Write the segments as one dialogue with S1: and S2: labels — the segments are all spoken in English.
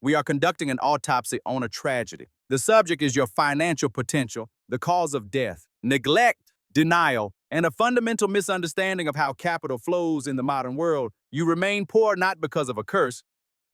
S1: we are conducting an autopsy on a tragedy. The subject is your financial potential, the cause of death, neglect, denial, and a fundamental misunderstanding of how capital flows in the modern world. You remain poor not because of a curse,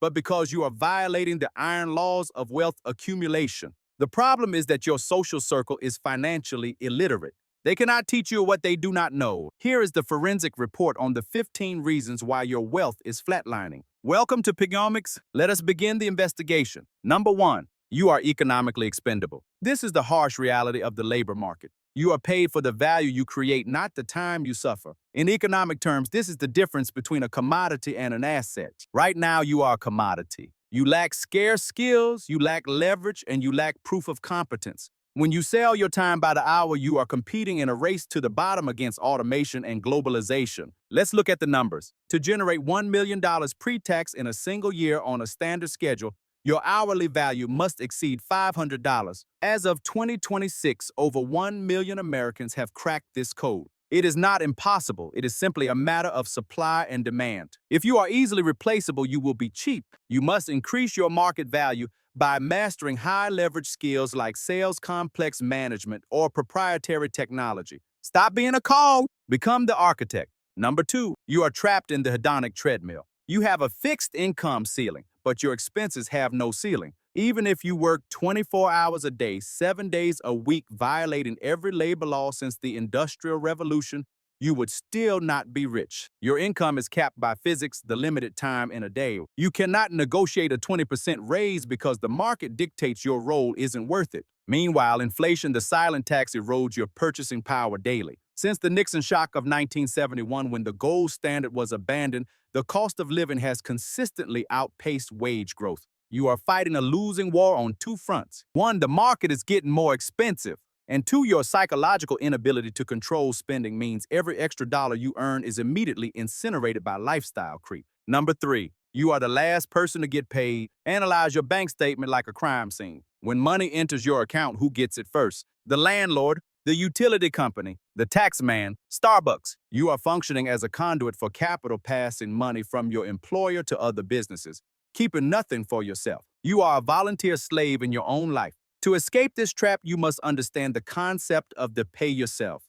S1: but because you are violating the iron laws of wealth accumulation. The problem is that your social circle is financially illiterate. They cannot teach you what they do not know. Here is the forensic report on the 15 reasons why your wealth is flatlining. Welcome to Pignomics. Let us begin the investigation. Number 1, you are economically expendable. This is the harsh reality of the labor market. You are paid for the value you create, not the time you suffer. In economic terms, this is the difference between a commodity and an asset. Right now, you are a commodity. You lack scarce skills, you lack leverage, and you lack proof of competence. When you sell your time by the hour, you are competing in a race to the bottom against automation and globalization. Let's look at the numbers. To generate $1 million pre-tax in a single year on a standard schedule, your hourly value must exceed $500. As of 2026, over 1 million Americans have cracked this code. It is not impossible. It is simply a matter of supply and demand. If you are easily replaceable, you will be cheap. You must increase your market value by mastering high-leverage skills like sales complex management or proprietary technology. Stop being a cog. Become the architect. Number 2, you are trapped in the hedonic treadmill. You have a fixed income ceiling, but your expenses have no ceiling. Even if you work 24 hours a day, 7 days a week, violating every labor law since the Industrial Revolution, you would still not be rich. Your income is capped by physics, the limited time in a day. You cannot negotiate a 20% raise because the market dictates your role isn't worth it. Meanwhile, inflation, the silent tax, erodes your purchasing power daily. Since the Nixon shock of 1971, when the gold standard was abandoned, the cost of living has consistently outpaced wage growth. You are fighting a losing war on 2 fronts. 1, the market is getting more expensive. And 2, your psychological inability to control spending means every extra dollar you earn is immediately incinerated by lifestyle creep. Number 3, you are the last person to get paid. Analyze your bank statement like a crime scene. When money enters your account, who gets it first? The landlord, the utility company, the tax man, Starbucks. You are functioning as a conduit for capital, passing money from your employer to other businesses, keeping nothing for yourself. You are a volunteer slave in your own life. To escape this trap, you must understand the concept of the pay yourself.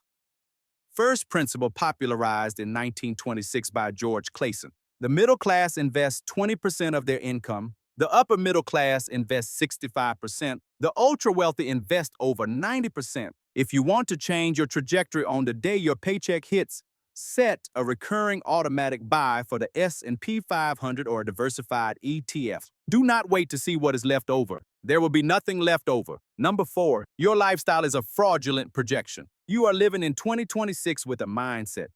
S1: First principle popularized in 1926 by George Clason. The middle class invests 20% of their income. The upper middle class invests 65%. The ultra-wealthy invest over 90%. If you want to change your trajectory on the day your paycheck hits, set a recurring automatic buy for the S&P 500 or a diversified ETF. Do not wait to see what is left over. There will be nothing left over. Number 4, your lifestyle is a fraudulent projection. You are living in 2026 with a mindset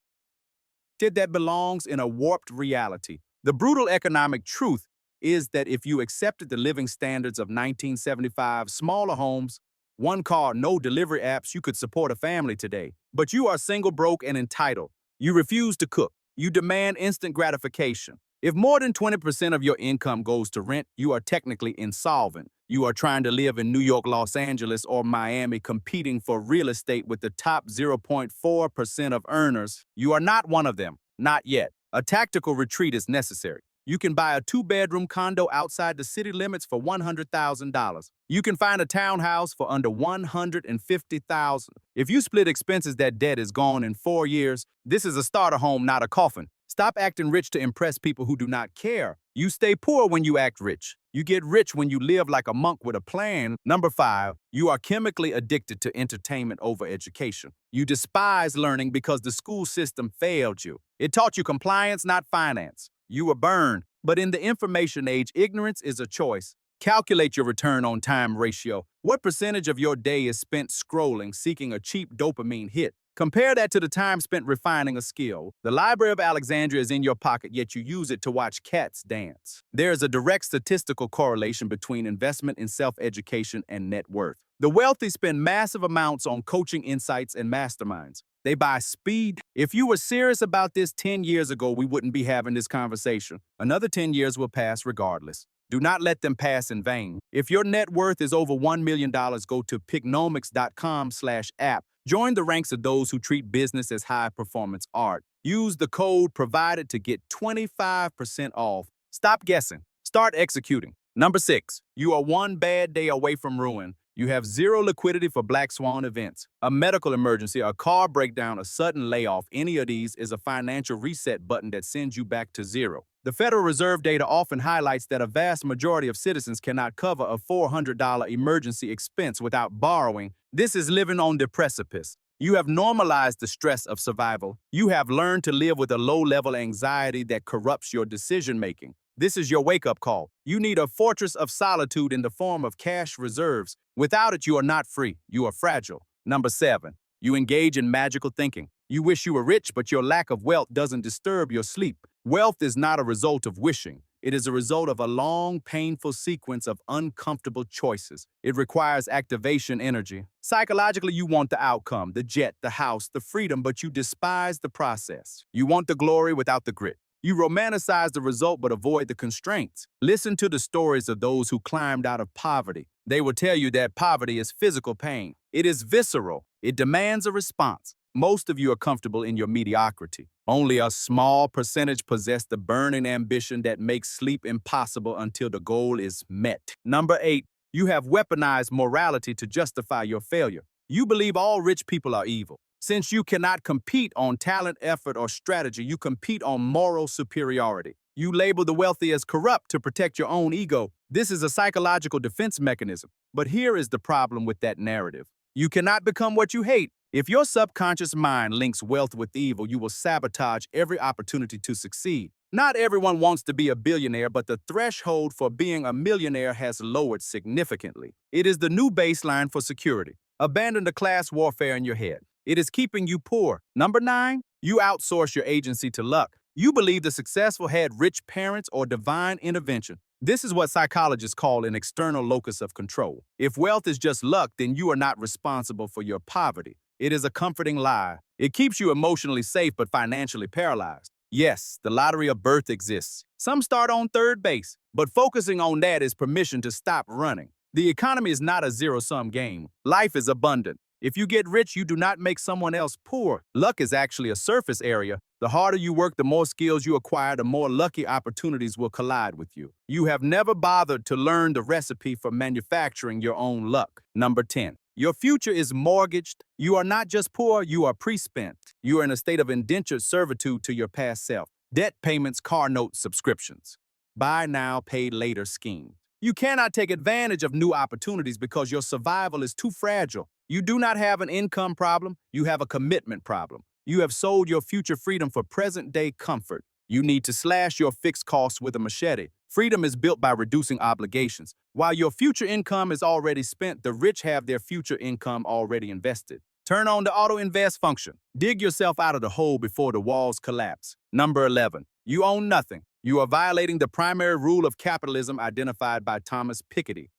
S1: that belongs in a warped reality. The brutal economic truth is that if you accepted the living standards of 1975, smaller homes, 1 car, no delivery apps, you could support a family today. But you are single, broke, and entitled. You refuse to cook. You demand instant gratification. If more than 20% of your income goes to rent, you are technically insolvent. You are trying to live in New York, Los Angeles, or Miami, competing for real estate with the top 0.4% of earners. You are not one of them. Not yet. A tactical retreat is necessary. You can buy a 2-bedroom condo outside the city limits for $100,000. You can find a townhouse for under $150,000. If you split expenses, that debt is gone in 4 years. This is a starter home, not a coffin. Stop acting rich to impress people who do not care. You stay poor when you act rich. You get rich when you live like a monk with a plan. Number 5, you are chemically addicted to entertainment over education. You despise learning because the school system failed you. It taught you compliance, not finance. You were burned. But in the information age, ignorance is a choice. Calculate your return on time ratio. What percentage of your day is spent scrolling, seeking a cheap dopamine hit? Compare that to the time spent refining a skill. The Library of Alexandria is in your pocket, yet you use it to watch cats dance. There is a direct statistical correlation between investment in self-education and net worth. The wealthy spend massive amounts on coaching insights and masterminds. They buy speed. If you were serious about this 10 years ago, we wouldn't be having this conversation. Another 10 years will pass regardless. Do not let them pass in vain. If your net worth is over $1 million, go to pignomics.com/app. Join the ranks of those who treat business as high-performance art. Use the code provided to get 25% off. Stop guessing. Start executing. Number 6, you are one bad day away from ruin. You have zero liquidity for black swan events. A medical emergency, a car breakdown, a sudden layoff, any of these is a financial reset button that sends you back to zero. The Federal Reserve data often highlights that a vast majority of citizens cannot cover a $400 emergency expense without borrowing. This is living on the precipice. You have normalized the stress of survival. You have learned to live with a low-level anxiety that corrupts your decision-making. This is your wake-up call. You need a fortress of solitude in the form of cash reserves. Without it, you are not free. You are fragile. Number 7, you engage in magical thinking. You wish you were rich, but your lack of wealth doesn't disturb your sleep. Wealth is not a result of wishing. It is a result of a long, painful sequence of uncomfortable choices. It requires activation energy. Psychologically, you want the outcome, the jet, the house, the freedom, but you despise the process. You want the glory without the grit. You romanticize the result but avoid the constraints. Listen to the stories of those who climbed out of poverty. They will tell you that poverty is physical pain. It is visceral. It demands a response. Most of you are comfortable in your mediocrity. Only a small percentage possess the burning ambition that makes sleep impossible until the goal is met. Number 8, you have weaponized morality to justify your failure. You believe all rich people are evil. Since you cannot compete on talent, effort, or strategy, you compete on moral superiority. You label the wealthy as corrupt to protect your own ego. This is a psychological defense mechanism. But here is the problem with that narrative. You cannot become what you hate. If your subconscious mind links wealth with evil, you will sabotage every opportunity to succeed. Not everyone wants to be a billionaire, but the threshold for being a millionaire has lowered significantly. It is the new baseline for security. Abandon the class warfare in your head. It is keeping you poor. Number 9, you outsource your agency to luck. You believe the successful had rich parents or divine intervention. This is what psychologists call an external locus of control. If wealth is just luck, then you are not responsible for your poverty. It is a comforting lie. It keeps you emotionally safe but financially paralyzed. Yes, the lottery of birth exists. Some start on third base, but focusing on that is permission to stop running. The economy is not a zero-sum game. Life is abundant. If you get rich, you do not make someone else poor. Luck is actually a surface area. The harder you work, the more skills you acquire, the more lucky opportunities will collide with you. You have never bothered to learn the recipe for manufacturing your own luck. Number 10. Your future is mortgaged. You are not just poor, you are pre-spent. You are in a state of indentured servitude to your past self. Debt payments, car notes, subscriptions. Buy now, pay later scheme. You cannot take advantage of new opportunities because your survival is too fragile. You do not have an income problem, you have a commitment problem. You have sold your future freedom for present-day comfort. You need to slash your fixed costs with a machete. Freedom is built by reducing obligations. While your future income is already spent, the rich have their future income already invested. Turn on the auto-invest function. Dig yourself out of the hole before the walls collapse. Number 11, you own nothing. You are violating the primary rule of capitalism identified by Thomas Piketty.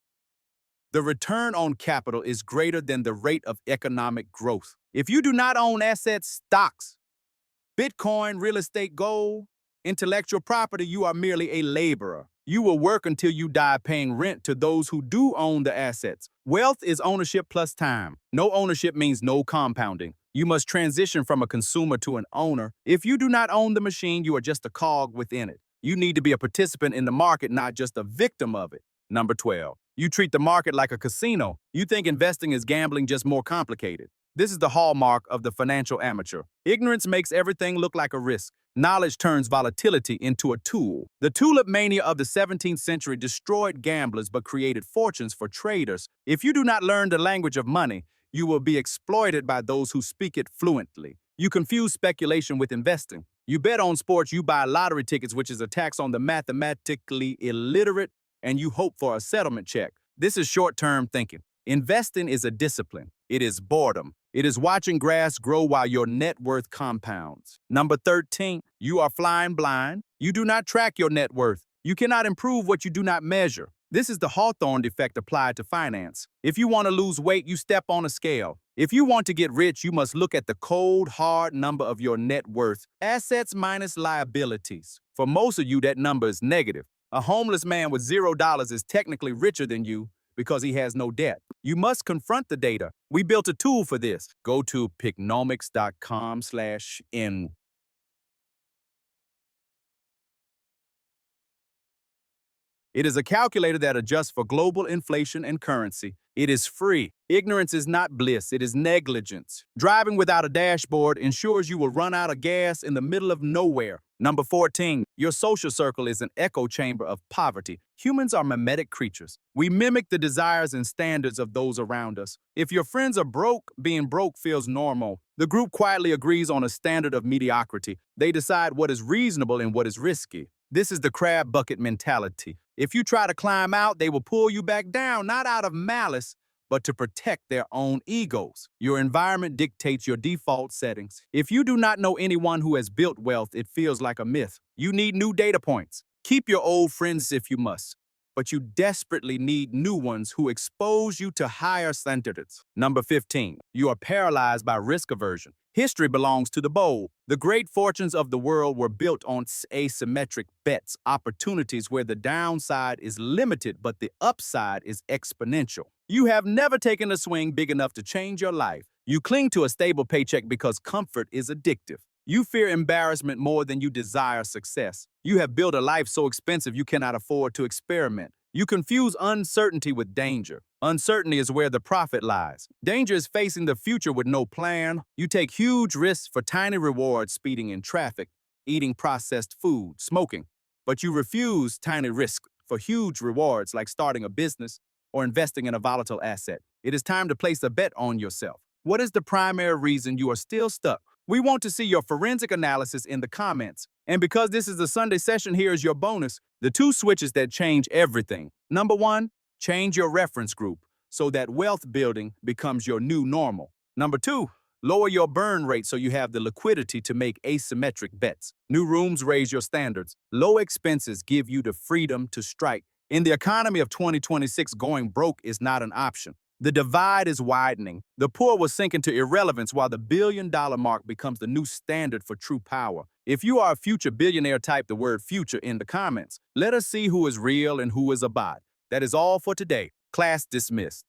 S1: The return on capital is greater than the rate of economic growth. If you do not own assets, stocks, Bitcoin, real estate, gold, intellectual property, you are merely a laborer. You will work until you die paying rent to those who do own the assets. Wealth is ownership plus time. No ownership means no compounding. You must transition from a consumer to an owner. If you do not own the machine, you are just a cog within it. You need to be a participant in the market, not just a victim of it. Number 12. You treat the market like a casino. You think investing is gambling, just more complicated. This is the hallmark of the financial amateur. Ignorance makes everything look like a risk. Knowledge turns volatility into a tool. The tulip mania of the 17th century destroyed gamblers but created fortunes for traders. If you do not learn the language of money, you will be exploited by those who speak it fluently. You confuse speculation with investing. You bet on sports, you buy lottery tickets, which is a tax on the mathematically illiterate, and you hope for a settlement check. This is short-term thinking. Investing is a discipline. It is boredom. It is watching grass grow while your net worth compounds. Number 13, you are flying blind. You do not track your net worth. You cannot improve what you do not measure. This is the Hawthorne effect applied to finance. If you want to lose weight, you step on a scale. If you want to get rich, you must look at the cold, hard number of your net worth. Assets minus liabilities. For most of you, that number is negative. A homeless man with $0 is technically richer than you because he has no debt. You must confront the data. We built a tool for this. Go to pignomics.com/n. It is a calculator that adjusts for global inflation and currency. It is free. Ignorance is not bliss, it is negligence. Driving without a dashboard ensures you will run out of gas in the middle of nowhere. Number 14, your social circle is an echo chamber of poverty. Humans are mimetic creatures. We mimic the desires and standards of those around us. If your friends are broke, being broke feels normal. The group quietly agrees on a standard of mediocrity. They decide what is reasonable and what is risky. This is the crab bucket mentality. If you try to climb out, they will pull you back down, not out of malice, but to protect their own egos. Your environment dictates your default settings. If you do not know anyone who has built wealth, it feels like a myth. You need new data points. Keep your old friends if you must, but you desperately need new ones who expose you to higher standards. Number 15, you are paralyzed by risk aversion. History belongs to the bold. The great fortunes of the world were built on asymmetric bets, opportunities where the downside is limited but the upside is exponential. You have never taken a swing big enough to change your life. You cling to a stable paycheck because comfort is addictive. You fear embarrassment more than you desire success. You have built a life so expensive you cannot afford to experiment. You confuse uncertainty with danger. Uncertainty is where the profit lies. Danger is facing the future with no plan. You take huge risks for tiny rewards, speeding in traffic, eating processed food, smoking. But you refuse tiny risks for huge rewards like starting a business or investing in a volatile asset. It is time to place a bet on yourself. What is the primary reason you are still stuck? We want to see your forensic analysis in the comments. And because this is the Sunday session, here is your bonus, the 2 switches that change everything. Number 1, change your reference group so that wealth building becomes your new normal. Number 2, lower your burn rate so you have the liquidity to make asymmetric bets. New rooms raise your standards. Low expenses give you the freedom to strike. In the economy of 2026, going broke is not an option. The divide is widening. The poor will sink into irrelevance while the billion-dollar mark becomes the new standard for true power. If you are a future billionaire, type the word future in the comments. Let us see who is real and who is a bot. That is all for today. Class dismissed.